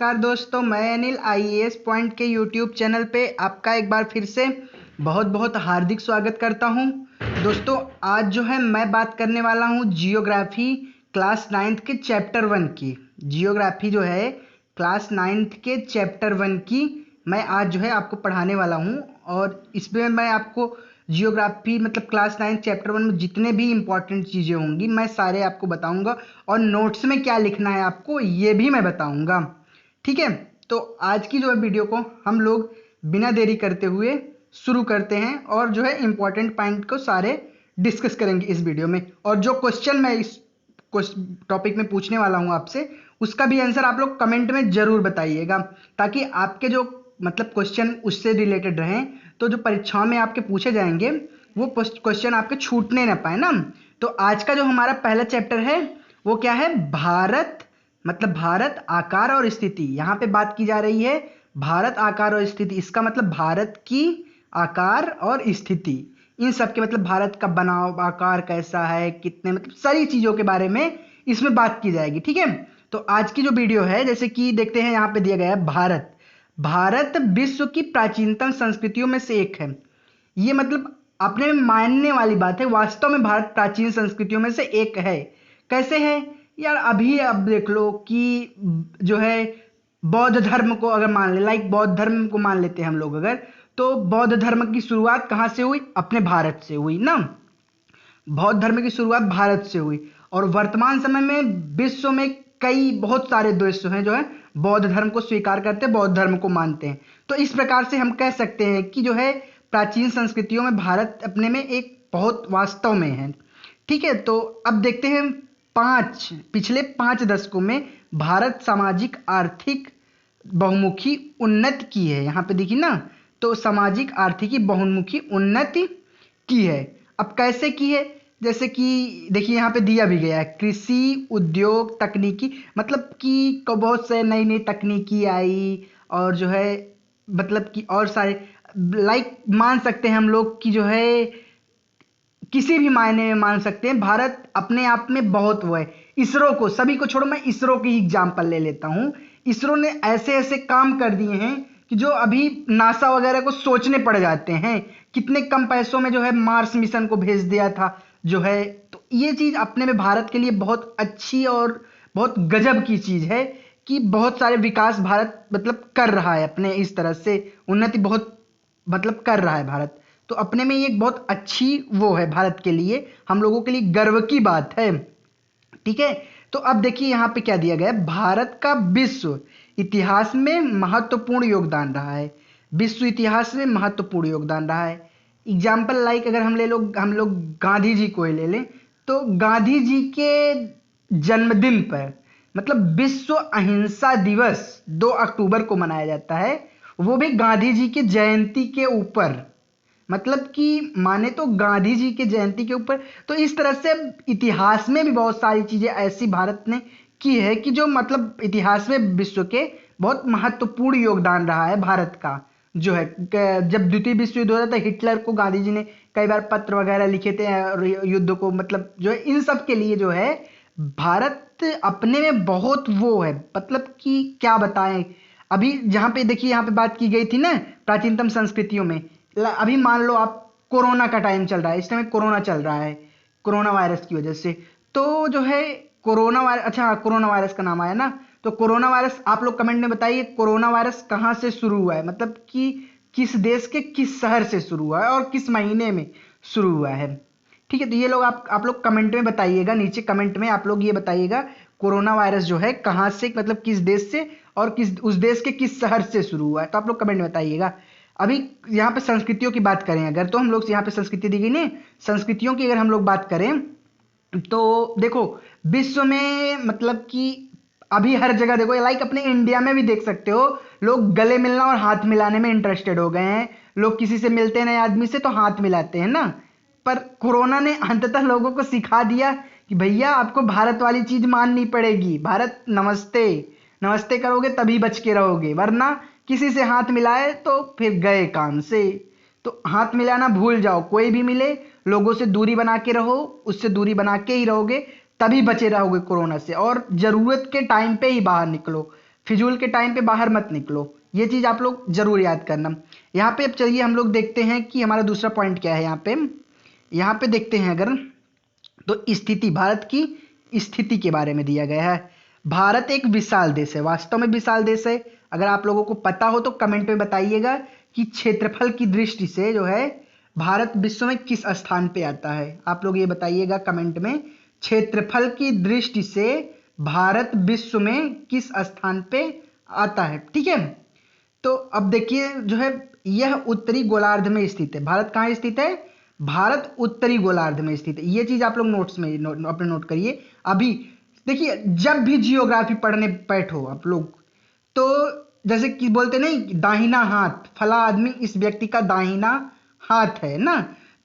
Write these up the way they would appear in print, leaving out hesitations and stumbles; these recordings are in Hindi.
नमस्कार दोस्तों, मैं अनिल आईएएस पॉइंट के यूट्यूब चैनल पे आपका एक बार फिर से बहुत बहुत हार्दिक स्वागत करता हूं। दोस्तों, आज जो है मैं बात करने वाला हूं जियोग्राफी क्लास 9th के चैप्टर 1 की। जियोग्राफी जो है क्लास 9th के चैप्टर 1 की मैं आज जो है आपको पढ़ाने वाला हूं। और इसमें मैं आपको जियोग्राफी मतलब क्लास 9 चैप्टर 1 में जितने भी इंपॉर्टेंट चीज़ें होंगी मैं सारे आपको बताऊंगा, और नोट्स में क्या लिखना है आपको ये भी मैं बताऊंगा। ठीक है, तो आज की जो है वीडियो को हम लोग बिना देरी करते हुए शुरू करते हैं और जो है इंपॉर्टेंट पॉइंट को सारे डिस्कस करेंगे इस वीडियो में। और जो क्वेश्चन मैं इस टॉपिक में पूछने वाला हूँ आपसे, उसका भी आंसर आप लोग कमेंट में जरूर बताइएगा, ताकि आपके जो मतलब क्वेश्चन उससे रिलेटेड रहें। तो जो परीक्षाओं में आपके पूछे जाएंगे वो क्वेश्चन आपके छूटने ना पाए ना। तो आज का जो हमारा पहला चैप्टर है वो क्या है, भारत मतलब भारत आकार और स्थिति। यहाँ पे बात की जा रही है भारत आकार और स्थिति। इसका मतलब भारत की आकार और स्थिति, इन सब के मतलब भारत का बनाव, आकार कैसा है, कितने, मतलब सारी चीजों के बारे में इसमें बात की जाएगी। ठीक है, तो आज की जो वीडियो है जैसे कि देखते हैं, यहाँ पे दिया गया है भारत। भारत विश्व की प्राचीनतम संस्कृतियों में से एक है। ये मतलब अपने में मानने वाली बात है, वास्तव में भारत प्राचीन संस्कृतियों में से एक है। कैसे है यार, अभी अब देख लो कि जो है बौद्ध धर्म को अगर मान ले, लाइक बौद्ध धर्म को मान लेते हैं हम लोग अगर, तो बौद्ध धर्म की शुरुआत कहाँ से हुई, अपने भारत से हुई ना। बौद्ध धर्म की शुरुआत भारत से हुई, और वर्तमान समय में विश्व में कई बहुत सारे देश हैं जो है बौद्ध धर्म को स्वीकार करते हैं, बौद्ध धर्म को मानते हैं। तो इस प्रकार से हम कह सकते हैं कि जो है प्राचीन संस्कृतियों में भारत अपने में एक बहुत वास्तव में है। ठीक है, तो अब देखते हैं पिछले 5 दशकों में भारत सामाजिक आर्थिक बहुमुखी उन्नति की है। यहाँ पे देखिए ना, तो सामाजिक आर्थिकी बहुमुखी उन्नति की है। अब कैसे की है, जैसे कि देखिए यहाँ पे दिया भी गया है, कृषि, उद्योग, तकनीकी, मतलब कि बहुत से नई नई तकनीकी आई, और जो है मतलब कि और सारे, लाइक मान सकते हैं हम लोग कि जो है किसी भी मायने में मान सकते हैं भारत अपने आप में बहुत वो है। इसरो को, सभी को छोड़ो, मैं इसरो की एग्जांपल ले लेता हूं। इसरो ने ऐसे ऐसे काम कर दिए हैं कि जो अभी नासा वगैरह को सोचने पड़ जाते हैं। कितने कम पैसों में जो है मार्स मिशन को भेज दिया था जो है। तो ये चीज अपने में भारत के लिए बहुत अच्छी और बहुत गजब की चीज है कि बहुत सारे विकास भारत मतलब कर रहा है, अपने इस तरह से उन्नति बहुत मतलब कर रहा है भारत। तो अपने में ये एक बहुत अच्छी वो है भारत के लिए, हम लोगों के लिए गर्व की बात है। ठीक है, तो अब देखिए यहाँ पे क्या दिया गया है, भारत का विश्व इतिहास में महत्वपूर्ण योगदान रहा है। विश्व इतिहास में महत्वपूर्ण योगदान रहा है। एग्जाम्पल लाइक अगर हम लोग गांधी जी को ही ले लें, तो गांधी जी के जन्मदिन पर मतलब विश्व अहिंसा दिवस 2 अक्टूबर को मनाया जाता है, वो भी गांधी जी की जयंती के ऊपर। मतलब कि माने तो गांधी जी के जयंती के ऊपर। तो इस तरह से इतिहास में भी बहुत सारी चीजें ऐसी भारत ने की है कि जो मतलब इतिहास में विश्व के बहुत महत्वपूर्ण योगदान रहा है भारत का जो है। जब द्वितीय विश्व युद्ध हो रहा था, हिटलर को गांधी जी ने कई बार पत्र वगैरह लिखे थे, और युद्ध को मतलब जो है इन सब के लिए जो है भारत अपने में बहुत वो है, मतलब कि क्या बताएं। अभी जहाँ पे देखिए, यहाँ पे बात की गई थी ना प्राचीनतम संस्कृतियों में, अभी मान लो आप, कोरोना का टाइम चल रहा है, इस टाइम कोरोना चल रहा है, कोरोना वायरस की वजह से। तो जो है कोरोना वायरस, अच्छा हाँ, कोरोना वायरस का नाम आया ना, तो कोरोना वायरस आप लोग कमेंट में बताइए कोरोना वायरस कहाँ से शुरू हुआ है, मतलब कि किस देश के किस शहर से शुरू हुआ है और किस महीने में शुरू हुआ है। ठीक है, तो ये लोग आप लोग कमेंट में बताइएगा, नीचे कमेंट में आप लोग ये बताइएगा कोरोना वायरस जो है कहाँ से, मतलब किस देश से और किस उस देश के किस शहर से शुरू हुआ है, तो आप लोग कमेंट में बताइएगा। अभी यहाँ पे संस्कृतियों की बात करें अगर, तो हम लोग यहाँ पे संस्कृति दी गई नहीं, संस्कृतियों की अगर हम लोग बात करें तो देखो विश्व में मतलब कि अभी हर जगह देखो, लाइक अपने इंडिया में भी देख सकते हो, लोग गले मिलना और हाथ मिलाने में इंटरेस्टेड हो गए हैं। लोग किसी से मिलते हैं नए आदमी से तो हाथ मिलाते हैं ना। पर कोरोना ने अंततः लोगों को सिखा दिया कि भैया आपको भारत वाली चीज माननी पड़ेगी। भारत नमस्ते, नमस्ते करोगे तभी बच के रहोगे, वरना किसी से हाथ मिलाए तो फिर गए काम से। तो हाथ मिलाना भूल जाओ, कोई भी मिले लोगों से दूरी बना के रहो, उससे दूरी बना के ही रहोगे तभी बचे रहोगे कोरोना से। और जरूरत के टाइम पे ही बाहर निकलो, फिजूल के टाइम पे बाहर मत निकलो, ये चीज़ आप लोग जरूर याद करना। यहाँ पे अब चलिए हम लोग देखते हैं कि हमारा दूसरा पॉइंट क्या है। यहाँ पे देखते हैं अगर, तो स्थिति, भारत की स्थिति के बारे में दिया गया है। भारत एक विशाल देश है, वास्तव में विशाल देश है। अगर आप लोगों को पता हो तो कमेंट में बताइएगा कि क्षेत्रफल की दृष्टि से जो है भारत विश्व में किस स्थान पे आता है। आप लोग ये बताइएगा कमेंट में, क्षेत्रफल की दृष्टि से भारत विश्व में किस स्थान पे आता है, ठीक है। तो अब देखिए जो है, यह उत्तरी गोलार्ध में स्थित है। भारत कहाँ स्थित है? भारत उत्तरी गोलार्ध में स्थित है। ये चीज आप लोग नोट्स में अपने नोट करिए। अभी देखिए, जब भी जियोग्राफी पढ़ने बैठो आप लोग, तो जैसे कि बोलते नहीं, दाहिना हाथ, फला आदमी इस व्यक्ति का दाहिना हाथ है ना,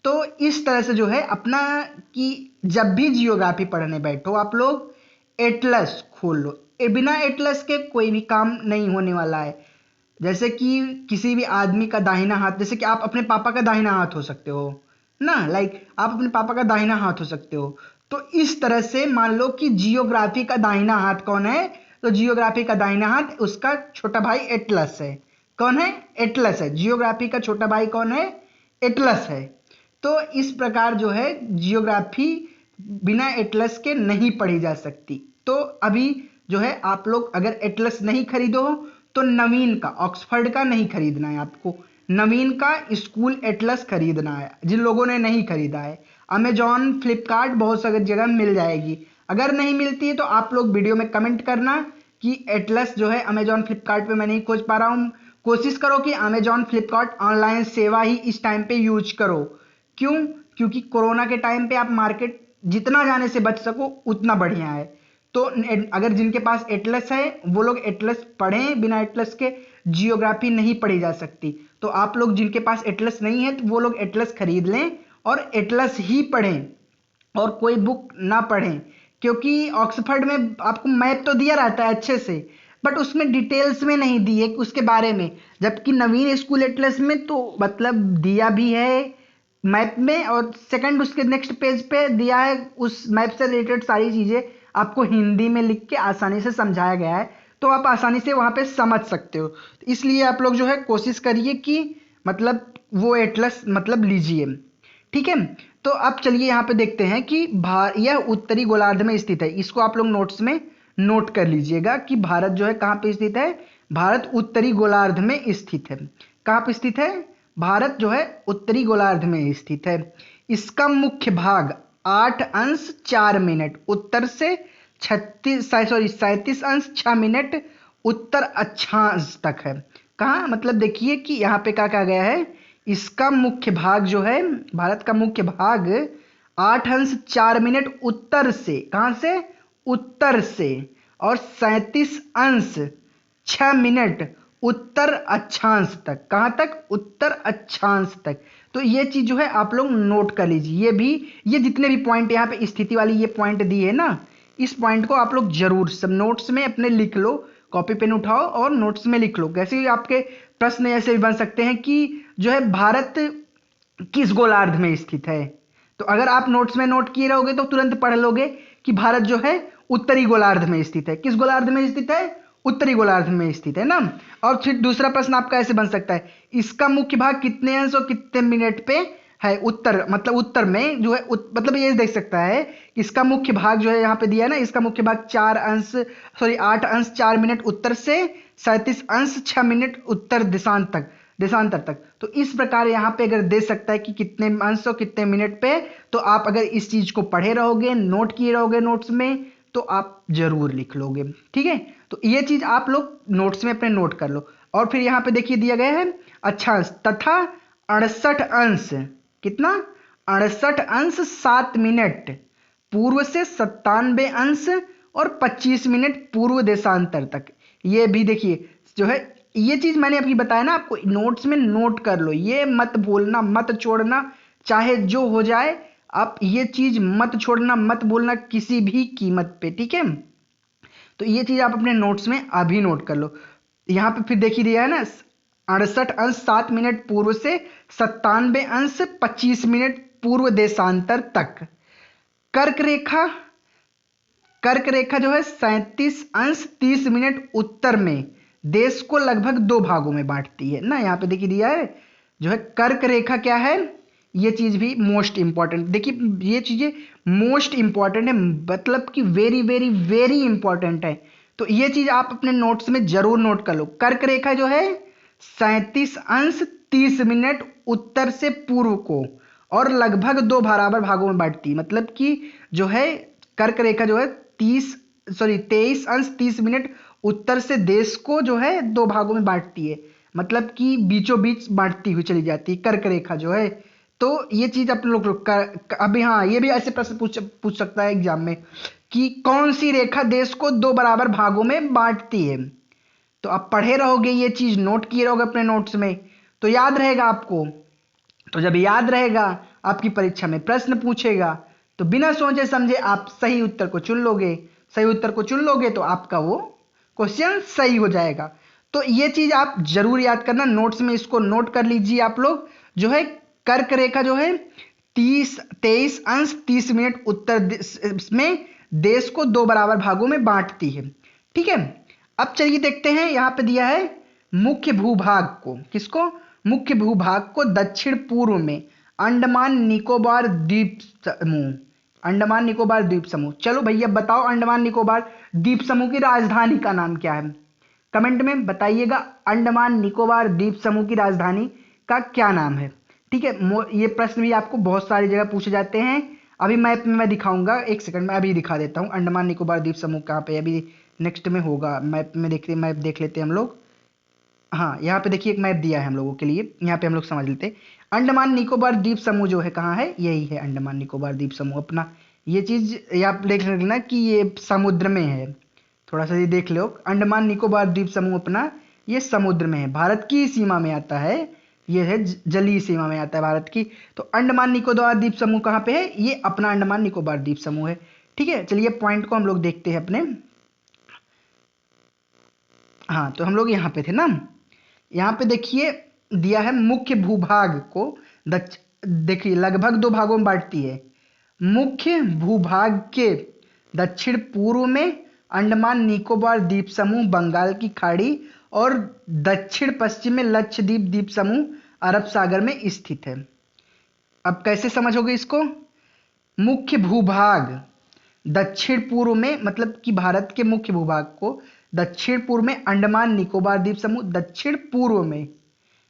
तो इस तरह से जो है अपना, कि जब भी जियोग्राफी पढ़ने बैठो आप लोग एटलस खोल लो। बिना एटलस के कोई भी काम नहीं होने वाला है। जैसे कि किसी भी आदमी का दाहिना हाथ, जैसे कि आप अपने पापा का दाहिना हाथ हो सकते हो ना, लाइक आप अपने पापा का दाहिना हाथ हो सकते हो। तो इस तरह से मान लो कि जियोग्राफी का दाहिना हाथ कौन है, तो जियोग्राफी का दाहिना हाथ उसका छोटा भाई एटलस है। कौन है? एटलस है। जियोग्राफी का छोटा भाई कौन है? एटलस है। तो इस प्रकार जो है जियोग्राफी बिना एटलस के नहीं पढ़ी जा सकती। तो अभी जो है आप लोग अगर एटलस नहीं खरीदो तो नवीन का, ऑक्सफर्ड का नहीं खरीदना है आपको, नवीन का स्कूल एटलस खरीदना है। जिन लोगों ने नहीं खरीदा है, अमेजॉन, फ्लिपकार्ट, बहुत सारी जगह मिल जाएगी। अगर नहीं मिलती है तो आप लोग वीडियो में कमेंट करना कि एटलस जो है अमेजॉन, फ्लिपकार्ट पे मैं नहीं खोज पा रहा हूँ। कोशिश करो कि अमेजॉन, फ्लिपकार्ट ऑनलाइन सेवा ही इस टाइम पे यूज करो। क्यों? क्योंकि कोरोना के टाइम पे आप मार्केट जितना जाने से बच सको उतना बढ़िया है। तो अगर जिनके पास एटलस है वो लोग एटलस पढ़ें, बिना एटलस के जियोग्राफी नहीं पढ़ी जा सकती। तो आप लोग जिनके पास एटलस नहीं है तो वो लोग एटलस खरीद लें और एटलस ही पढ़ें और कोई बुक ना पढ़ें। क्योंकि ऑक्सफर्ड में आपको मैप तो दिया रहता है अच्छे से, बट उसमें डिटेल्स में नहीं दिए उसके बारे में। जबकि नवीन स्कूल एटलस में तो मतलब दिया भी है मैप में, और सेकंड उसके नेक्स्ट पेज पे दिया है उस मैप से रिलेटेड सारी चीजें आपको हिंदी में लिख के आसानी से समझाया गया है। तो आप आसानी से वहां पे समझ सकते हो। इसलिए आप लोग जो है कोशिश करिए कि मतलब वो एटलस मतलब लीजिए, ठीक है। तो अब चलिए यहाँ पे देखते हैं कि यह उत्तरी गोलार्ध में स्थित है। इसको आप लोग नोट्स में नोट कर लीजिएगा कि भारत जो है कहाँ पे स्थित है। भारत उत्तरी गोलार्ध में स्थित है। कहाँ पे स्थित है? भारत जो है उत्तरी गोलार्ध में स्थित है। इसका मुख्य भाग 8 अंश 4 मिनट उत्तर से 37 अंश 6 मिनट उत्तर अक्षांश तक है। कहाँ? मतलब देखिए कि यहाँ पे क्या कहा गया है, इसका मुख्य भाग जो है, भारत का मुख्य भाग 8 अंश 4 मिनट उत्तर से, कहाँ से? उत्तर से, और 37 अंश 6 मिनट उत्तर अक्षांश तक। कहाँ तक? उत्तर अक्षांश तक। तो ये चीज जो है आप लोग नोट कर लीजिए। ये जितने भी पॉइंट यहाँ पे स्थिति वाली ये पॉइंट दी है ना, इस पॉइंट को आप लोग जरूर सब नोट्स में अपने लिख लो। कॉपी पेन उठाओ और नोट्स में लिख लो। कैसे आपके प्रश्न ऐसे भी बन सकते हैं कि जो है भारत किस गोलार्ध में स्थित है। तो अगर आप नोट्स में नोट किए रहोगे तो तुरंत पढ़ लोगे कि भारत जो है उत्तरी गोलार्ध में स्थित है। किस गोलार्ध में स्थित है? उत्तरी गोलार्ध में स्थित है ना। और फिर दूसरा प्रश्न आपका ऐसे बन सकता है, इसका मुख्य भाग कितने अंश और कितने मिनट पे है? उत्तर मतलब उत्तर में जो है मतलब ये देख सकता है कि इसका मुख्य भाग जो है यहाँ पे दिया है ना, इसका मुख्य भाग 8 अंश 4 मिनट उत्तर से 37 अंश 6 मिनट उत्तर देशांतर तक। तो इस प्रकार यहाँ पे अगर दे सकता है कि कितने अंश और कितने मिनट पे, तो आप अगर इस चीज को पढ़े रहोगे, नोट किए रहोगे नोट्स में, तो आप जरूर लिख लोगे, ठीक है। तो ये चीज आप लोग नोट्स में अपने नोट कर लो। और फिर यहाँ पे देखिए दिया गया है अक्षांश तथा 68 अंश, कितना? 68 अंश 7 मिनट पूर्व से 97 अंश और 25 मिनट पूर्व देशांतर तक। ये भी देखिए जो है, ये चीज मैंने अभी बताया ना आपको, नोट्स में नोट कर लो। ये मत भूलना, मत छोड़ना, चाहे जो हो जाए आप ये चीज मत छोड़ना, मत बोलना किसी भी कीमत पे, ठीक है। तो ये चीज आप अपने नोट्स में अभी नोट कर लो। यहाँ पे फिर देखिए दिया है ना, 68 अंश 7 मिनट पूर्व से 97 अंश 25 मिनट पूर्व देशांतर तक। कर्क रेखा कर्क रेखा जो है 37°30' उत्तर में देश को लगभग 2 भागों में बांटती है ना। यहाँ पे देखिए दिया है जो है कर्क रेखा क्या है, ये चीज भी मोस्ट इंपॉर्टेंट। देखिए ये चीजें मोस्ट इंपॉर्टेंट है, मतलब कि वेरी वेरी वेरी इंपॉर्टेंट है। तो ये चीज आप अपने नोट्स में जरूर नोट कर लो। कर्क रेखा जो है 37°30' उत्तर से पूर्व को और लगभग 2 बराबर भागों में बांटती है। मतलब कि जो है कर्क रेखा जो है 23°30' उत्तर से देश को जो है 2 भागों में बांटती है, मतलब कि बीचों बीच बांटती हुई चली जाती है कर्क रेखा जो है। तो ये चीज आप लोग अभी हाँ ये भी ऐसे प्रश्न पूछ सकता है एग्जाम में कि कौन सी रेखा देश को 2 बराबर भागों में बांटती है। तो आप पढ़े रहोगे, ये चीज नोट किए रहोगे अपने नोट्स में, तो याद रहेगा आपको। तो जब याद रहेगा, आपकी परीक्षा में प्रश्न पूछेगा, तो बिना सोचे समझे आप सही उत्तर को चुन लोगे। सही उत्तर को चुन लोगे तो आपका वो क्वेश्चन सही हो जाएगा। तो ये चीज आप जरूर याद करना, नोट्स में इसको नोट कर लीजिए आप लोग। जो है कर्क रेखा जो है 23°30' उत्तर में देश को 2 बराबर भागों में बांटती है। ठीक है, अब चलिए देखते हैं, यहां पे दिया है मुख्य भूभाग को। किसको? मुख्य भूभाग को दक्षिण पूर्व में अंडमान निकोबार द्वीप समूह। अंडमान निकोबार द्वीप समूह, चलो भैया बताओ अंडमान निकोबार द्वीप समूह की राजधानी का नाम क्या है? कमेंट में बताइएगा अंडमान निकोबार द्वीप समूह की राजधानी का क्या नाम है। ठीक है, ये प्रश्न भी आपको बहुत सारी जगह पूछे जाते हैं। अभी मैप में मैं दिखाऊंगा, एक सेकंड में अभी दिखा देता हूँ अंडमान निकोबार द्वीप समूह कहाँ पे। अभी नेक्स्ट में होगा, मैप में मैप देख लेते हैं हम लोग। हाँ यहाँ पे देखिए एक मैप दिया है हम लोगों के लिए, यहाँ पे हम लोग समझ लेते हैं। अंडमान निकोबार द्वीप समूह जो है कहाँ है, यही है अंडमान निकोबार द्वीप समूह अपना। ये चीज आप देख लेना कि ये समुद्र में है, थोड़ा सा ये देख लो। अंडमान निकोबार द्वीप समूह अपना ये समुद्र में है, भारत की सीमा में आता है। ये है जलीय सीमा में आता है भारत की। तो अंडमान निकोबार द्वीप समूह कहाँ पे है, ये अपना अंडमान निकोबार द्वीप समूह है। ठीक है, चलिए पॉइंट को हम लोग देखते हैं अपने। हाँ तो हम लोग यहाँ पे थे ना, यहाँ पे देखिए दिया है मुख्य भूभाग को देखिए लगभग 2 भागों में बांटती है। मुख्य भूभाग के दक्षिण पूर्व में अंडमान निकोबार द्वीप समूह बंगाल की खाड़ी और दक्षिण पश्चिम में लक्षद्वीप द्वीप समूह अरब सागर में स्थित है। अब कैसे समझोगे इसको? मुख्य भूभाग दक्षिण पूर्व में, मतलब कि भारत के मुख्य भूभाग को दक्षिण पूर्व में अंडमान निकोबार द्वीप समूह, दक्षिण पूर्व में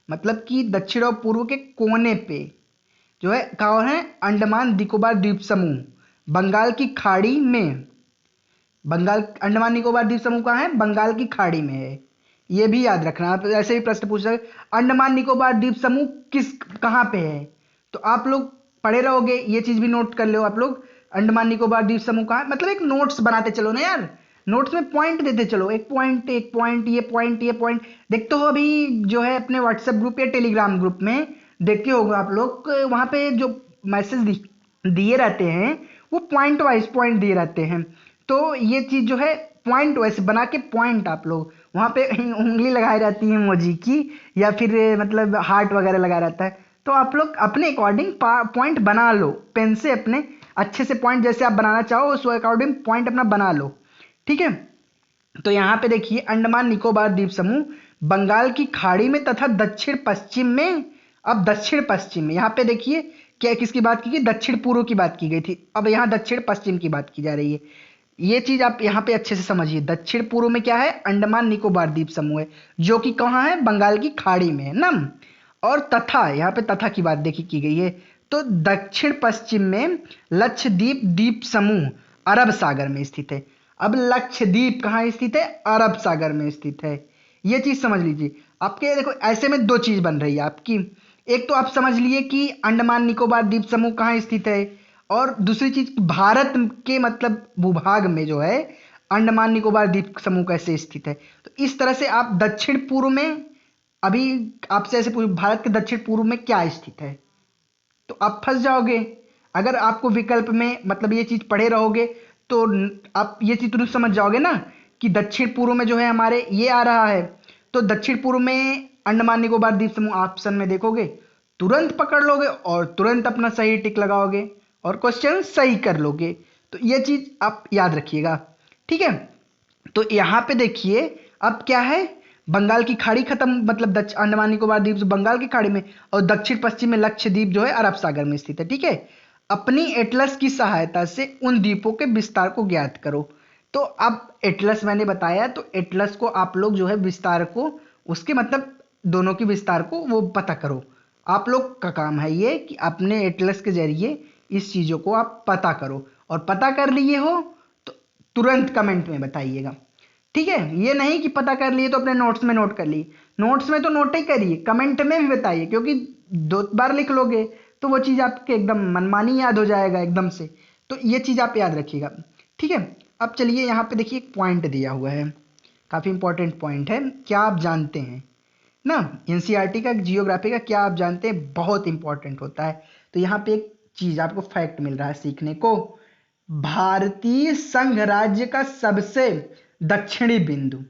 मतलब कि दक्षिण और पूर्व के कोने पे जो है कहाँ है अंडमान निकोबार द्वीप समूह बंगाल की खाड़ी में। बंगाल अंडमान निकोबार द्वीप समूह कहाँ है, बंगाल की खाड़ी में है। ये भी याद रखना, आप ऐसे भी प्रश्न पूछ सकते अंडमान निकोबार द्वीप समूह किस कहाँ पे है, तो आप लोग पढ़े रहोगे, ये चीज भी नोट कर लो आप लोग। अंडमान निकोबार द्वीप समूह कहाँ है, मतलब एक नोट्स बनाते चलो ना यार, नोट्स में पॉइंट देते चलो, एक पॉइंट एक पॉइंट, ये पॉइंट ये पॉइंट। देखते हो अभी जो है अपने व्हाट्सएप ग्रुप या टेलीग्राम ग्रुप में देखे होगा आप लोग, वहां पे जो मैसेज दिए रहते हैं वो पॉइंट वाइज पॉइंट दिए रहते हैं। तो ये चीज जो है पॉइंट वैसे बना के पॉइंट आप लोग वहां पे उंगली लगाई रहती है इमोजी की, या फिर मतलब हार्ट वगैरह लगा रहता है। तो आप लोग अपने अकॉर्डिंग पॉइंट बना लो पेन से, अपने अच्छे से पॉइंट जैसे आप बनाना चाहो उस अकॉर्डिंग पॉइंट अपना बना लो। ठीक है, तो यहाँ पे देखिए अंडमान निकोबार द्वीप समूह बंगाल की खाड़ी में तथा दक्षिण पश्चिम में। अब दक्षिण पश्चिम में यहाँ पे देखिए क्या किसकी बात की गई, दक्षिण पूर्व की बात की गई थी, अब यहाँ दक्षिण पश्चिम की बात की जा रही है। ये चीज आप यहाँ पे अच्छे से समझिए, दक्षिण पूर्व में क्या है, अंडमान निकोबार द्वीप समूह है जो कि कहाँ है, बंगाल की खाड़ी में है ना। और तथा यहाँ पे तथा की बात देखी की गई है। तो दक्षिण पश्चिम में लक्षद्वीप द्वीप समूह अरब सागर में स्थित है। अब लक्षद्वीप कहाँ स्थित है, अरब सागर में स्थित है। ये चीज समझ लीजिए। आपके देखो ऐसे में 2 चीज बन रही है आपकी, एक तो आप समझ लिए कि अंडमान निकोबार द्वीप समूह कहाँ स्थित है, और दूसरी चीज भारत के मतलब भूभाग में जो है अंडमान निकोबार द्वीप समूह कैसे स्थित है। तो इस तरह से आप दक्षिण पूर्व में, अभी आपसे ऐसे पूछ भारत के दक्षिण पूर्व में क्या स्थित है, तो आप फंस जाओगे। अगर आपको विकल्प में मतलब ये चीज पढ़े रहोगे तो आप ये चीज तुरंत समझ जाओगे ना कि दक्षिण पूर्व में जो है हमारे ये आ रहा है, तो दक्षिण पूर्व में अंडमान निकोबार द्वीप समूह ऑप्शन में देखोगे तुरंत पकड़ लोगे और तुरंत अपना सही टिक लगाओगे और क्वेश्चन सही कर लोगे। तो ये चीज आप याद रखिएगा, ठीक है। तो यहाँ पे देखिए अब क्या है, बंगाल की खाड़ी खत्म, मतलब दक्षिण अंडमान निकोबार द्वीप जो बंगाल की खाड़ी में और दक्षिण पश्चिम में लक्षद्वीप जो है अरब सागर में स्थित है, ठीक है। अपनी एटलस की सहायता से उन द्वीपों के विस्तार को ज्ञात करो। तो अब एटलस मैंने बताया, तो एटलस को आप लोग जो है विस्तार को, उसके मतलब दोनों की विस्तार को वो पता करो। आप लोग का काम है ये कि अपने एटलस के जरिए इस चीजों को आप पता करो, और पता कर लिए हो तो तुरंत कमेंट में बताइएगा, ठीक है। ये नहीं कि पता कर लिए तो अपने नोट्स में नोट कर लिए, नोट्स में तो नोट ही करिए, कमेंट में भी बताइए, क्योंकि 2 बार लिख लोगे तो वो चीज़ आपके एकदम मनमानी याद हो जाएगा एकदम से। तो ये चीज़ आप याद रखिएगा, ठीक है। अब चलिए यहाँ पे देखिए एक पॉइंट दिया हुआ है, काफ़ी इंपॉर्टेंट पॉइंट है। क्या आप जानते हैं ना, एनसीईआरटी का जियोग्राफी का क्या आप जानते हैं, बहुत इंपॉर्टेंट होता है। तो यहाँ पे एक चीज़ आपको फैक्ट मिल रहा है सीखने को, भारतीय संघ राज्य का सबसे दक्षिणी बिंदु,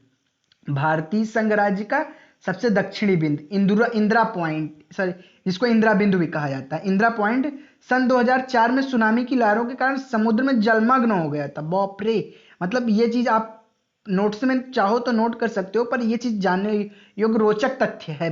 भारतीय संघ राज्य का सबसे दक्षिणी बिंदु इंदिरा पॉइंट, सॉरी जिसको इंदिरा बिंदु भी कहा जाता है, इंदिरा पॉइंट सन 2004 में सुनामी की लहरों के कारण समुद्र में जलमग्न हो गया था। बाप रे, मतलब ये चीज आप नोट्स में चाहो तो नोट कर सकते हो, पर ये चीज जानने योग्य रोचक तथ्य है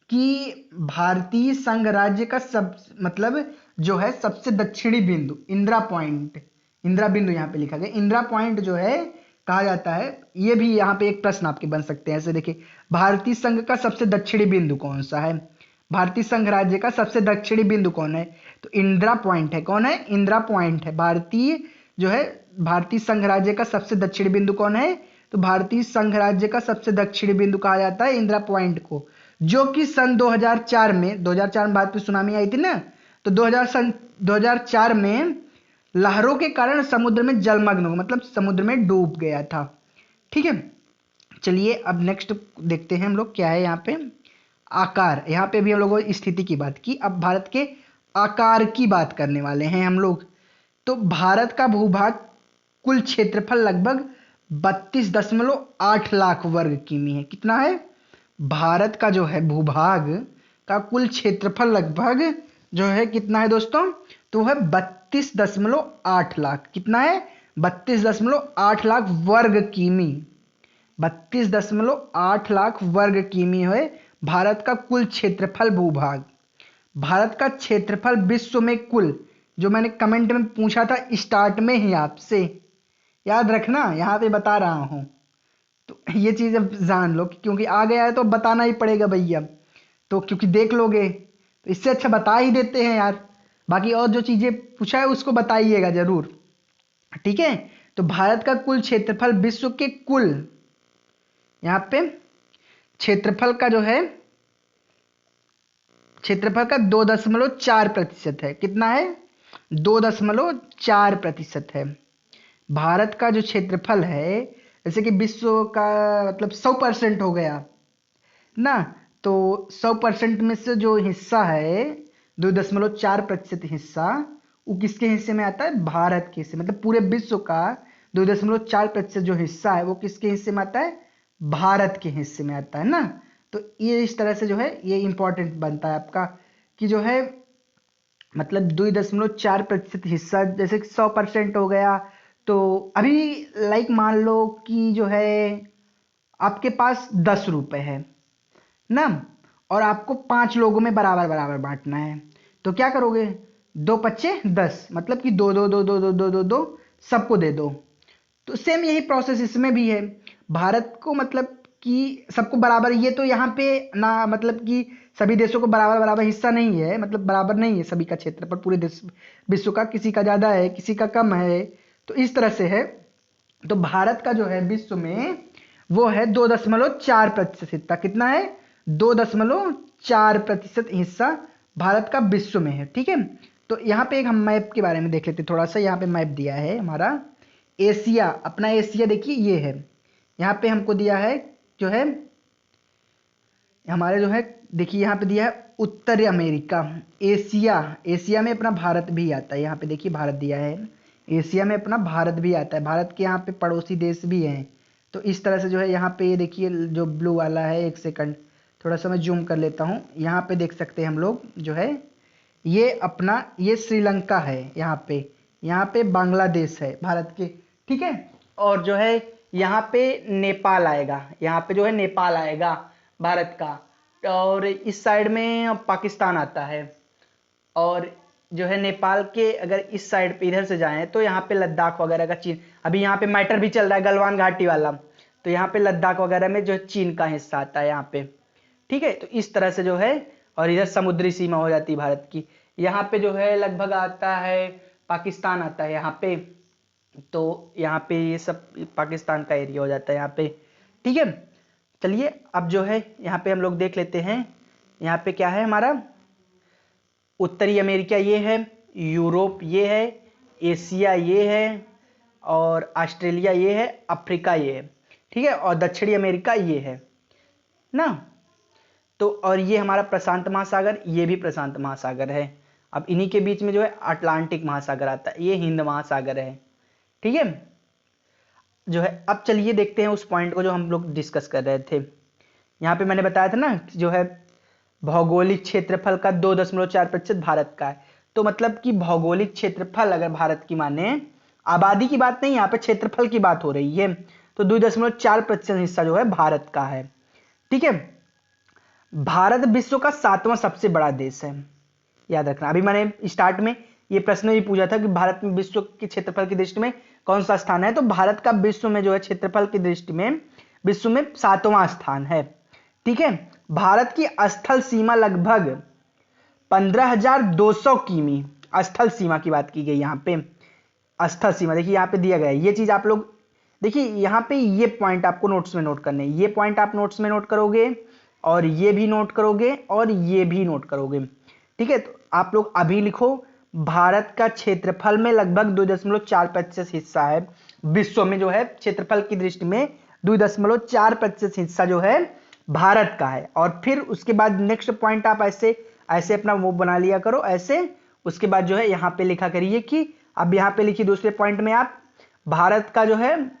कि भारतीय संघ राज्य का सब मतलब जो है सबसे दक्षिणी बिंदु इंदिरा पॉइंट, इंदिरा बिंदु यहाँ पे लिखा गया, इंदिरा पॉइंट जो है कहा जाता है। ये भी यहाँ पे एक प्रश्न आपके बन सकते हैं ऐसे, देखिए भारतीय संघ का सबसे दक्षिणी बिंदु कौन सा है, भारतीय संघ राज्य का सबसे दक्षिणी बिंदु कौन है, तो इंदिरा पॉइंट है। कौन है, इंदिरा पॉइंट है। भारतीय जो है भारतीय संघ राज्य का सबसे दक्षिणी बिंदु कौन है, तो भारतीय संघ राज्य का सबसे दक्षिणी बिंदु कहा जाता है इंदिरा पॉइंट को, जो कि सन 2004 में, 2004 में भारत पे सुनामी आई थी ना, तो 2004 में लहरों के कारण समुद्र में जलमग्न हो, मतलब समुद्र में डूब गया था, ठीक है। चलिए अब नेक्स्ट देखते हैं हम लोग क्या है यहाँ पे, आकार। यहाँ पे भी हम लोगों ने स्थिति की बात की, अब भारत के आकार की बात करने वाले हैं हम लोग। तो भारत का भूभाग कुल क्षेत्रफल लगभग 32.8 लाख वर्ग किमी है। कितना है, भारत का जो है भूभाग का कुल क्षेत्रफल लगभग जो है कितना है दोस्तों, तो है 32.8 लाख। कितना है, 32.8 लाख वर्ग किमी, 32.8 लाख वर्ग किमी है भारत का कुल क्षेत्रफल भूभाग। भारत का क्षेत्रफल विश्व में कुल, जो मैंने कमेंट में पूछा था स्टार्ट में ही आपसे, याद रखना, यहाँ पे बता रहा हूँ। तो ये चीज़ अब जान लो, क्योंकि आ गया है तो बताना ही पड़ेगा भैया, तो क्योंकि देख लोगे तो इससे अच्छा बता ही देते हैं यार। बाकी और जो चीज़ें पूछा है उसको बताइएगा जरूर, ठीक है। तो भारत का कुल क्षेत्रफल विश्व के कुल, यहाँ पे क्षेत्रफल का जो है, क्षेत्रफल का 2.4% है। कितना है, 2.4% है। भारत का जो क्षेत्रफल है, जैसे कि विश्व का मतलब 100% हो गया ना, तो 100% में से जो हिस्सा है 2.4% हिस्सा, वो किसके हिस्से में आता है, भारत के हिस्से, मतलब पूरे विश्व का 2.4% जो हिस्सा है वो किसके हिस्से में आता है, भारत के हिस्से में आता है ना। तो ये इस तरह से जो है ये इंपॉर्टेंट बनता है आपका, कि जो है मतलब 2.4% हिस्सा, जैसे 100% हो गया। तो अभी लाइक मान लो कि जो है आपके पास 10 रुपए है ना, और आपको 5 लोगों में बराबर बराबर बांटना है, तो क्या करोगे, 2 × 5 = 10, मतलब कि दो दो दो दो दो दो दो दो सबको दे दो। तो सेम यही प्रोसेस इसमें भी है, भारत को मतलब कि सबको बराबर, ये तो यहाँ पे ना मतलब कि सभी देशों को बराबर बराबर हिस्सा नहीं है, मतलब बराबर नहीं है सभी का क्षेत्रफल पूरे देश विश्व का, किसी का ज़्यादा है किसी का कम है, तो इस तरह से है। तो भारत का जो है विश्व में वो है 2.4% हिस्सा। कितना है, 2.4% हिस्सा भारत का विश्व में है, ठीक है। तो यहाँ पे एक हम मैप के बारे में देख लेते हैं थोड़ा सा। यहाँ पे मैप दिया है हमारा एशिया, अपना एशिया देखिए ये है, यहाँ पे हमको दिया है जो है हमारे जो है, देखिए यहाँ पे दिया है उत्तर अमेरिका, एशिया, एशिया में अपना भारत भी आता है, यहाँ पे देखिए भारत दिया है, एशिया में अपना भारत भी आता है, भारत के यहाँ पे पड़ोसी देश भी हैं। तो इस तरह से जो है यहाँ पे ये देखिए जो ब्लू वाला है, एक सेकंड थोड़ा सा मैं जूम कर लेता हूँ, यहाँ पे देख सकते हैं हम लोग जो है ये अपना ये श्रीलंका है, यहाँ पे यहाँ पे बांग्लादेश है भारत के, ठीक है। और जो है यहाँ पे नेपाल आएगा, यहाँ पे जो है नेपाल आएगा भारत का, और इस साइड में पाकिस्तान आता है। और जो है नेपाल के अगर इस साइड पे इधर से जाएं तो यहाँ पे लद्दाख वगैरह का चीन, अभी यहाँ पे मैटर भी चल रहा है गलवान घाटी वाला, तो यहाँ पे लद्दाख वगैरह में जो है चीन का हिस्सा आता है यहाँ पे, ठीक है। तो इस तरह से जो है, और इधर समुद्री सीमा हो जाती है भारत की, यहाँ पे जो है लगभग आता है पाकिस्तान आता है यहाँ पे, तो यहाँ पे ये सब पाकिस्तान का एरिया हो जाता है यहाँ पे, ठीक है। चलिए अब जो है यहाँ पे हम लोग देख लेते हैं, यहाँ पे क्या है हमारा, उत्तरी अमेरिका ये है, यूरोप ये है, एशिया ये है, और ऑस्ट्रेलिया ये है, अफ्रीका ये है, ठीक है, और दक्षिणी अमेरिका ये है ना। तो और ये हमारा प्रशांत महासागर, ये भी प्रशांत महासागर है। अब इन्हीं के बीच में जो है अटलांटिक महासागर आता है, ये हिंद महासागर है, ठीक है। जो है अब चलिए देखते हैं उस पॉइंट को जो हम लोग डिस्कस कर रहे थे। यहाँ पे मैंने बताया था ना जो है भौगोलिक क्षेत्रफल का 2.4% भारत का है, तो मतलब कि भौगोलिक क्षेत्रफल अगर भारत की माने, आबादी की बात नहीं, यहाँ पे क्षेत्रफल की बात हो रही है, तो 2.4% हिस्सा जो है भारत का है, ठीक है। भारत विश्व का 7वां सबसे बड़ा देश है, याद रखना। अभी मैंने स्टार्ट में ये प्रश्न भी पूछा था कि भारत में विश्व के क्षेत्रफल की दृष्टि में कौन सा स्थान है, तो भारत का विश्व में जो है क्षेत्रफल की दृष्टि में विश्व में 7वां स्थान है, ठीक है। भारत की स्थल सीमा लगभग 15,200 किमी, स्थल सीमा की बात की गई यहाँ पे, स्थल सीमा देखिए यहाँ पे दिया गया है। ये चीज आप लोग देखिए, यहाँ पे ये पॉइंट आपको नोट्स में नोट करने, ये पॉइंट आप नोट्स में नोट करोगे, और ये भी नोट करोगे, और ये भी नोट करोगे, ठीक है। तो आप लोग अभी लिखो, भारत का क्षेत्रफल में लगभग 2.4% हिस्सा है, विश्व में जो है क्षेत्रफल की दृष्टि में 2.4% हिस्सा जो है भारत का है। और फिर उसके बाद नेक्स्ट पॉइंट आप ऐसे ऐसे अपना वो बना लिया करो ऐसे, उसके बाद जो है यहाँ पे लिखा करिए कि, अब यहाँ पे लिखिए दूसरे पॉइंट में आप, भारत का जो है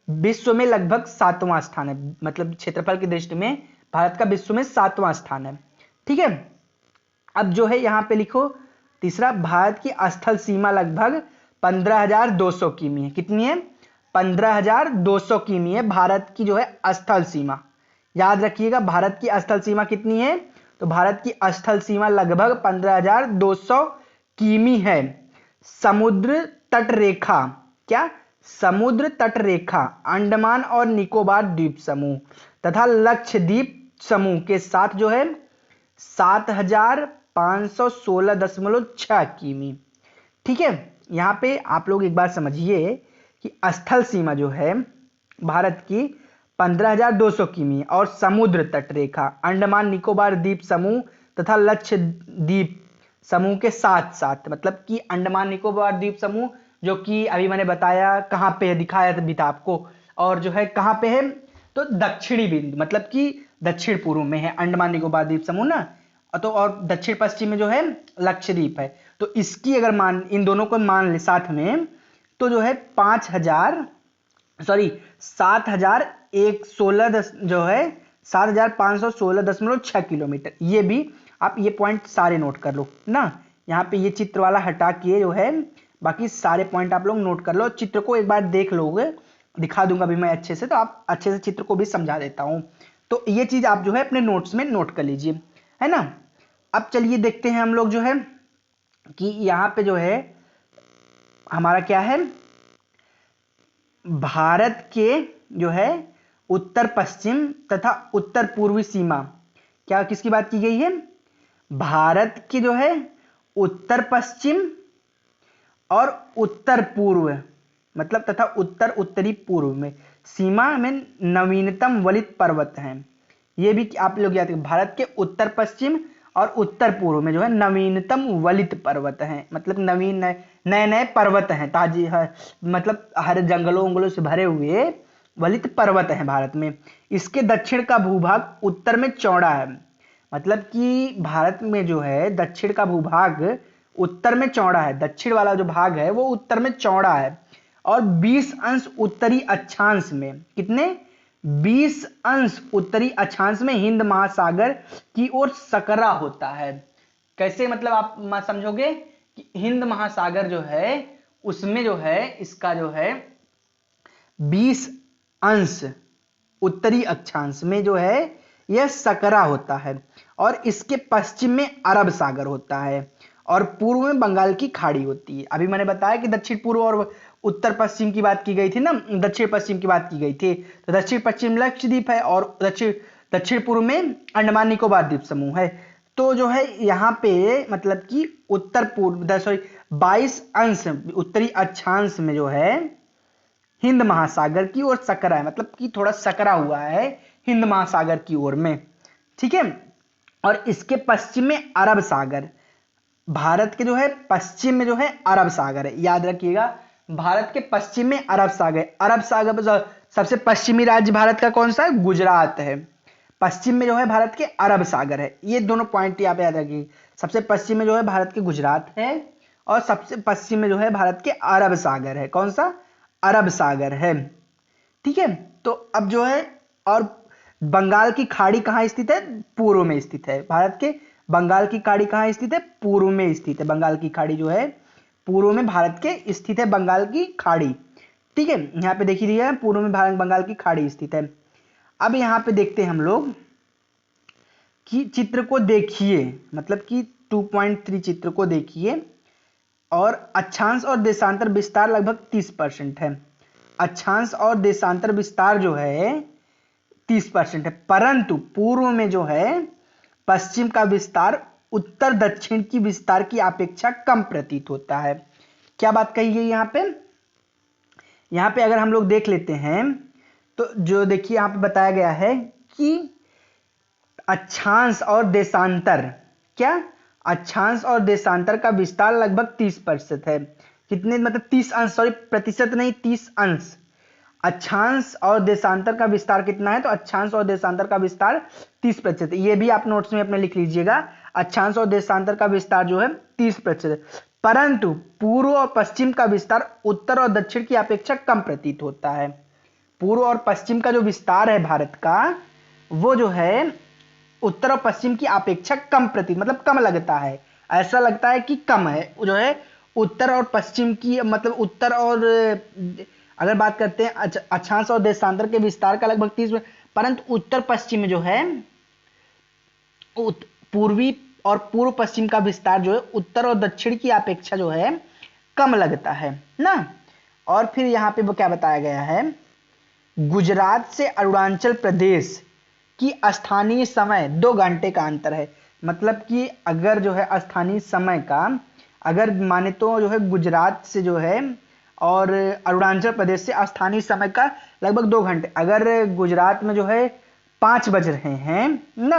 विश्व में लगभग 7वां स्थान है, मतलब क्षेत्रफल की दृष्टि में भारत का विश्व में 7वां स्थान है, ठीक है। अब जो है यहाँ पे लिखो तीसरा, भारत की स्थल सीमा लगभग 15,200 किमी है, कितनी है, 15,200 किमी है भारत की जो है स्थल सीमा। याद रखिएगा भारत की स्थल सीमा कितनी है, तो भारत की स्थल सीमा लगभग 15,200 किमी है। समुद्र तट रेखा, क्या, समुद्र तट रेखा अंडमान और निकोबार द्वीप समूह तथा लक्षद्वीप समूह के साथ जो है 7,516.6 किमी, ठीक है। यहां पे आप लोग एक बार समझिए कि स्थल सीमा जो है भारत की 15,200 किमी, और समुद्र तट रेखा अंडमान निकोबार द्वीप समूह तथा लक्षद्वीप समूह के साथ साथ, मतलब कि अंडमान निकोबार द्वीप समूह जो कि अभी मैंने बताया कहाँ पे है, दिखाया भी था आपको, और जो है कहाँ पे है, तो दक्षिणी बिंदु, मतलब कि दक्षिण पूर्व में है अंडमान निकोबार द्वीप समूह ना, तो और दक्षिण पश्चिम में जो है लक्षद्वीप है। तो इसकी अगर मान, इन दोनों को मान ले साथ में, तो जो है 7,116 जो है 7,516.6 किलोमीटर। ये भी आप ये पॉइंट सारे नोट कर लो ना, यहाँ पे ये चित्र वाला हटा के जो है बाकी सारे पॉइंट आप लोग नोट कर लो। चित्र को एक बार देख लोगे, दिखा दूंगा भी मैं अच्छे से, तो आप अच्छे से चित्र को भी समझा देता हूं, तो ये चीज आप जो है अपने नोट्स में नोट कर लीजिए, है ना। अब चलिए देखते हैं हम लोग जो है कि यहां पे जो है हमारा क्या है, भारत के जो है उत्तर पश्चिम तथा उत्तर पूर्वी सीमा, क्या किसकी बात की गई है, भारत की जो है उत्तर पश्चिम और उत्तर पूर्व, मतलब तथा उत्तर उत्तरी पूर्व में सीमा में नवीनतम वलित पर्वत हैं। ये भी आप लोग याद रखें, भारत के उत्तर पश्चिम और उत्तर पूर्व में जो है नवीनतम वलित पर्वत हैं, मतलब नवीन नए नए पर्वत हैं, ताजी है, मतलब हर जंगलों उंगलों से भरे हुए वलित पर्वत हैं भारत में। इसके दक्षिण का भूभाग उत्तर में चौड़ा है, मतलब कि भारत में जो है दक्षिण का भूभाग उत्तर में चौड़ा है, दक्षिण वाला जो भाग है वो उत्तर में चौड़ा है, और 20 अंश उत्तरी अक्षांश में, कितने, 20 अंश उत्तरी अक्षांश में हिंद महासागर की ओर सकरा होता है। कैसे, मतलब आप समझोगे कि हिंद महासागर जो है उसमें जो है इसका जो है 20 अंश उत्तरी अक्षांश में जो है यह सकरा होता है और इसके पश्चिम में अरब सागर होता है और पूर्व में बंगाल की खाड़ी होती है। अभी मैंने बताया कि दक्षिण पूर्व और उत्तर पश्चिम की बात की गई थी ना, दक्षिण पश्चिम की बात की गई थी, तो दक्षिण पश्चिम लक्षद्वीप है और दक्षिण पूर्व में अंडमान निकोबार द्वीप समूह है। तो जो है यहाँ पे मतलब कि उत्तर पूर्व 22 अंश उत्तरी अक्षांश में जो है हिंद महासागर की ओर सकरा है, मतलब कि थोड़ा सकरा हुआ है हिंद महासागर की ओर में, ठीक है। और इसके पश्चिम में अरब सागर, भारत के जो है पश्चिम में जो है अरब सागर है, याद रखिएगा भारत के पश्चिम में अरब सागर। अरब सागर सबसे पश्चिमी राज्य भारत का कौन सा है? गुजरात है। पश्चिम में जो है भारत के अरब सागर है। ये दोनों पॉइंट यहाँ पे याद रखिए, सबसे पश्चिम में जो है भारत के गुजरात है और सबसे पश्चिम में जो है भारत के अरब सागर है। कौन सा? अरब सागर है, ठीक है। तो अब जो है और बंगाल की खाड़ी कहाँ स्थित है? पूर्व में स्थित है। भारत के बंगाल की खाड़ी कहाँ स्थित है? पूर्व में स्थित है। बंगाल की खाड़ी जो है पूर्व में भारत के स्थित है, बंगाल की खाड़ी, ठीक है। यहाँ पे देखिए दिया है पूर्व में भारत बंगाल की खाड़ी स्थित है। अब यहाँ पे देखते हैं हम लोग कि चित्र को देखिए, मतलब कि 2.3 चित्र को देखिए और अक्षांश और देशांतर विस्तार लगभग 30% है। अक्षांश और देशांतर विस्तार जो है 30% है, परंतु पूर्व में जो है पश्चिम का विस्तार उत्तर दक्षिण की विस्तार की अपेक्षा कम प्रतीत होता है। क्या बात कही गई यहाँ पे? यहाँ पे अगर हम लोग देख लेते हैं तो जो देखिए यहाँ पे बताया गया है कि अक्षांश और देशांतर, क्या? अक्षांश और देशांतर का विस्तार लगभग 30% है। कितने? मतलब 30 अंश, सॉरी प्रतिशत नहीं, 30 अंश। अक्षांश और देशांतर का विस्तार कितना है? तो अक्षांश और देशांतर का विस्तार 30%। ये भी आप नोट्स में अपने लिख लीजिएगा, अक्षांश और देशांतर का विस्तार जो है 30%, परंतु पूर्व और पश्चिम का विस्तार उत्तर और दक्षिण की अपेक्षा कम प्रतीत होता है। पूर्व और पश्चिम का जो विस्तार है भारत का, वो जो है उत्तर और पश्चिम की अपेक्षा कम प्रतीत, मतलब कम लगता है, ऐसा लगता है कि कम है जो है उत्तर और पश्चिम की, मतलब उत्तर और अगर बात करते हैं अक्षांश और देशांतर के विस्तार का लगभग 30, परंतु उत्तर पश्चिम में जो है पूर्वी और पूर्व पश्चिम का विस्तार जो है उत्तर और दक्षिण की अपेक्षा जो है कम लगता है ना। और फिर यहाँ पे वो क्या बताया गया है? गुजरात से अरुणाचल प्रदेश की स्थानीय समय 2 घंटे का अंतर है। मतलब कि अगर जो है स्थानीय समय का अगर माने तो जो है गुजरात से जो है और अरुणाचल प्रदेश से स्थानीय समय का लगभग 2 घंटे। अगर गुजरात में जो है 5 बज रहे हैं ना,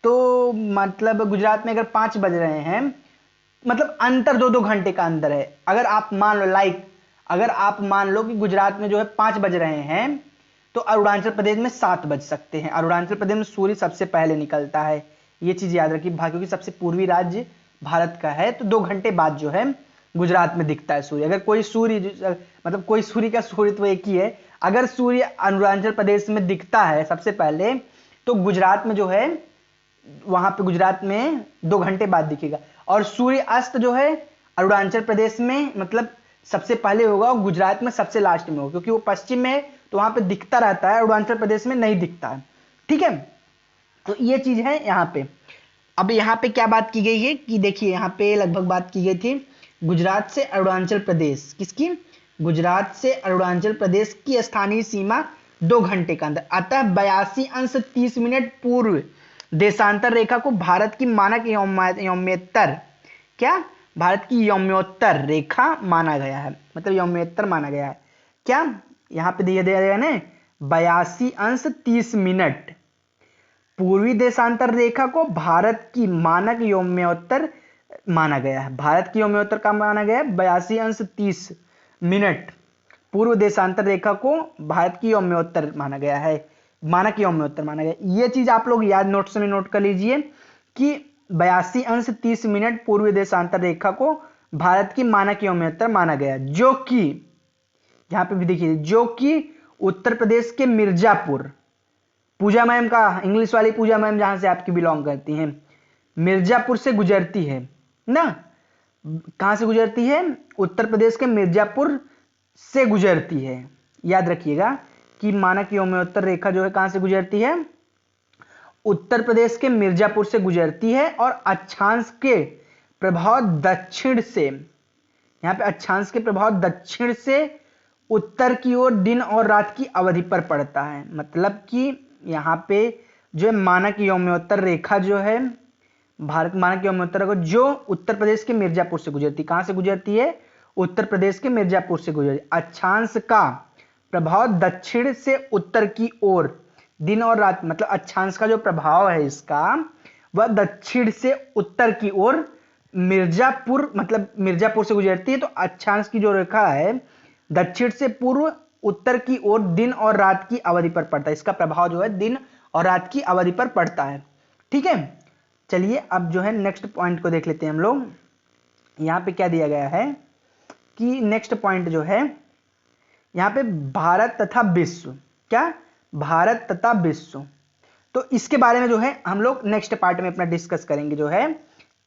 तो मतलब गुजरात में अगर 5 बज रहे हैं, मतलब अंतर 2-2 घंटे का अंतर है। अगर आप मान लो अगर आप मान लो कि गुजरात में जो है 5 बज रहे हैं तो अरुणाचल प्रदेश में 7 बज सकते हैं। अरुणाचल प्रदेश में सूर्य सबसे पहले निकलता है, ये चीज याद रखिए, क्योंकि सबसे पूर्वी राज्य भारत का है, तो 2 घंटे बाद जो है गुजरात में दिखता है सूर्य। अगर कोई सूर्य, मतलब कोई सूर्य का सूर्य तो एक ही है, अगर सूर्य अरुणाचल प्रदेश में दिखता है सबसे पहले तो गुजरात में जो है वहां पे गुजरात में 2 घंटे बाद दिखेगा। और सूर्य अस्त जो है अरुणाचल प्रदेश में मतलब सबसे पहले होगा और गुजरात में सबसे लास्ट में होगा, क्योंकि वो पश्चिम में है तो वहां पे दिखता रहता है, अरुणाचल प्रदेश में नहीं दिखता है, ठीक है। तो ये चीज है यहाँ पे। अब यहाँ पे क्या बात की गई है कि देखिए यहाँ पे लगभग बात की गई थी गुजरात से अरुणाचल प्रदेश, किसकी? गुजरात से अरुणाचल प्रदेश की स्थानीय सीमा 2 घंटे का अंदर, अतः 82 अंश 30 मिनट पूर्व देशांतर रेखा को भारत की मानक यौम्योत्तर, क्या? भारत की यौम्योत्तर रेखा माना गया है, मतलब यौम्योत्तर माना गया है। क्या यहाँ पे दिया गया ना 82 अंश 30 मिनट पूर्वी देशांतर रेखा को भारत की मानक यौम्योत्तर माना गया है। भारत की यौम्योत्तर का माना गया है 82 अंश 30 मिनट पूर्व देशांतर रेखा को भारत की यौम्योत्तर माना गया है, मानक यौम्योत्तर माना गया। ये चीज आप लोग याद नोट्स में नोट कर लीजिए कि 82 अंश 30 मिनट पूर्व देशांतर रेखा को भारत की मानक यौम्योत्तर माना गया, जो कि यहां पे भी देखिए जो कि उत्तर प्रदेश के मिर्जापुर, पूजा मैम का, इंग्लिश वाली पूजा मैम जहां से आपकी बिलोंग करती हैं, मिर्जापुर से गुजरती है ना, कहाँ से गुजरती है? उत्तर प्रदेश के मिर्जापुर से गुजरती है। याद रखिएगा कि मानक योम्योत्तर रेखा जो है कहाँ से गुजरती है? उत्तर प्रदेश के मिर्जापुर से गुजरती है और अक्षांश के प्रभाव दक्षिण से, यहाँ पे अक्षांश के प्रभाव दक्षिण से उत्तर की ओर दिन और रात की अवधि पर पड़ता है। मतलब कि यहाँ पे जो है मानक योम्योत्तर रेखा जो है, भारत मानक योम्योत्तर रेखा जो उत्तर प्रदेश के मिर्जापुर से गुजरती, कहाँ से गुजरती है? उत्तर प्रदेश के मिर्जापुर से गुजरती। अक्षांश का प्रभाव दक्षिण से उत्तर की ओर दिन और रात, मतलब अक्षांश का जो प्रभाव है इसका वह दक्षिण से उत्तर की ओर मिर्जापुर, मतलब मिर्जापुर से गुजरती है। तो अक्षांश की जो रेखा है दक्षिण से पूर्व उत्तर की ओर दिन और रात की अवधि पर पड़ता है। इसका प्रभाव जो है दिन और रात की अवधि पर पड़ता है। ठीक है, चलिए अब जो है नेक्स्ट पॉइंट को देख लेते हैं हम लोग। यहाँ पे क्या दिया गया है कि नेक्स्ट पॉइंट जो है यहाँ पे भारत तथा विश्व, क्या? भारत तथा विश्व। तो इसके बारे में जो है हम लोग नेक्स्ट पार्ट में अपना डिस्कस करेंगे। जो है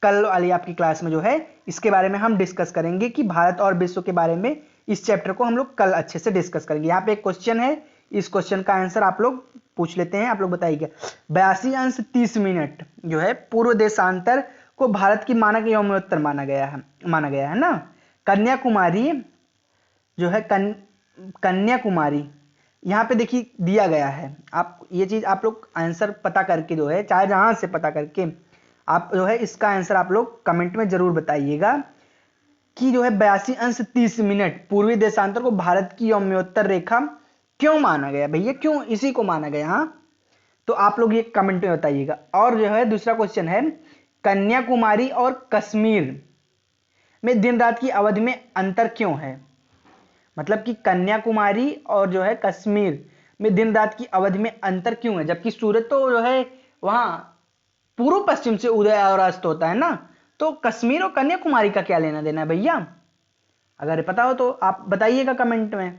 कल वाली आपकी क्लास में जो है इसके बारे में हम डिस्कस करेंगे कि भारत और विश्व के बारे में इस चैप्टर को हम लोग कल अच्छे से डिस्कस करेंगे। यहाँ पे एक क्वेश्चन है, इस क्वेश्चन का आंसर आप लोग पूछ लेते हैं। आप लोग बताइएगा 82°30' जो है पूर्व देशांतर को भारत की मानक योम्योत्तर माना गया है ना। कन्याकुमारी जो है कन्याकुमारी यहाँ पे देखिए दिया गया है। आप ये चीज आप लोग आंसर पता करके जो है, चाहे जहां से पता करके आप जो है इसका आंसर आप लोग कमेंट में जरूर बताइएगा कि जो है 82°30' पूर्वी देशांतर को भारत की योम्योत्तर रेखा क्यों माना गया भैया, क्यों इसी को माना गया? हाँ, तो आप लोग ये कमेंट में बताइएगा। और जो है दूसरा क्वेश्चन है, कन्याकुमारी और कश्मीर में दिन रात की अवधि में अंतर क्यों है? मतलब कि कन्याकुमारी और जो है कश्मीर में दिन रात की अवधि में अंतर क्यों है, जबकि सूरज तो जो है वहां पूर्व पश्चिम से उदय और अस्त होता है ना। तो कश्मीर और कन्याकुमारी का क्या लेना देना है भैया? अगर पता हो तो आप बताइएगा कमेंट में।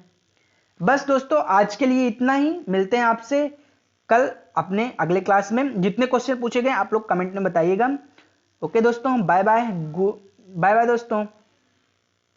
बस दोस्तों आज के लिए इतना ही, मिलते हैं आपसे कल अपने अगले क्लास में। जितने क्वेश्चन पूछे गए आप लोग कमेंट में बताइएगा। ओके दोस्तों, बाय बाय, बाय बाय दोस्तों।